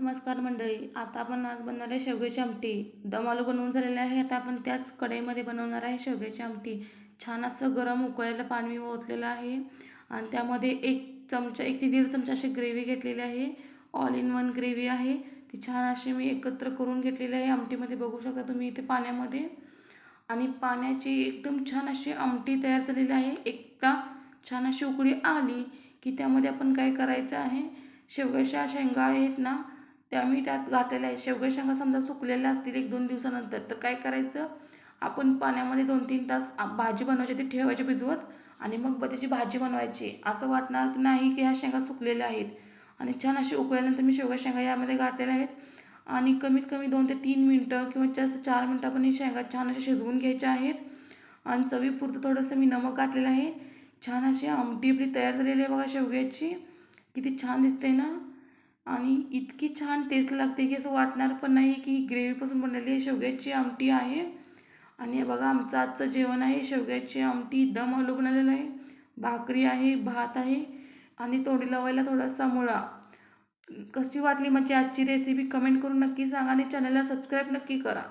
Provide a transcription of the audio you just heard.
नमस्कार मंडळी. आता आपण आज बनवणार आहे शेवग्याची आमटी. दम आलू बनवून झालेले आहे. आता आपण त्याच कढईमध्ये बनवणार आहे शेवग्याची आमटी. छान असं गरम उकळलेलं पाणी मी ओतलेलं आहे आणि त्यामध्ये 1 ते 1.5 चमचा अशी ग्रेव्ही घेतलेली आहे. ऑल इन वन ग्रेव्ही आहे. ती छान अशी मी एकत्र करून घेतलेली आहे. आमटीमध्ये बघू शकता तुम्ही इथे पाण्यामध्ये. आणि पाण्याची एकदम छान अशी आमटी तयार झालेली आहे. एकदा छान अशी उकळी आली की त्यामध्ये आपण काय करायचं आहे, शेवग्याच्या शेंगा आहेत ना, त्या मी त्यात घातलेल्या आहेत. शेवग्याच्या शेंगा समजा सुकलेल्या असतील 1-2 दिवसानंतर, तर काय करायचं, आपण पाण्यामध्ये 2-3 तास भाजी बनवायची ती ठेवायची भिजवत आणि मग त्याची भाजी बनवायची. असं वाटणार नाही की ह्या शेंगा सुकलेल्या आहेत. आणि छान अशी उकळल्यानंतर मी शेवग्याच्या शेंगा यामध्ये घातलेल्या आहेत आणि कमीत कमी 2 ते 3 मिनटं किंवा जास्त 4 मिनटं आपण ही शेंगा छान अशा शिजवून घ्यायच्या आहेत. आणि चवीपुरतं थोडंसं मी नमक घातलेलं आहे. छान अशी आमटी आपली तयार झालेली आहे बघा शेवग्याची. किती छान दिसते ना. आणि इतकी छान टेस्ट लागते की असं वाटणार पण नाही की ग्रेव्हीपासून बनलेली आहे शेवग्याची आमटी आहे. आणि हे बघा आमचं आजचं जेवण आहे शेवग्याची आमटी, दम आलू बनवलेलं आहे, भाकरी आहे, भात आहे आणि तोंडी लावायला थोडासा मुळा. कशी वाटली माझी आजची रेसिपी कमेंट करून नक्की सांगा आणि चॅनलला सबस्क्राईब नक्की करा.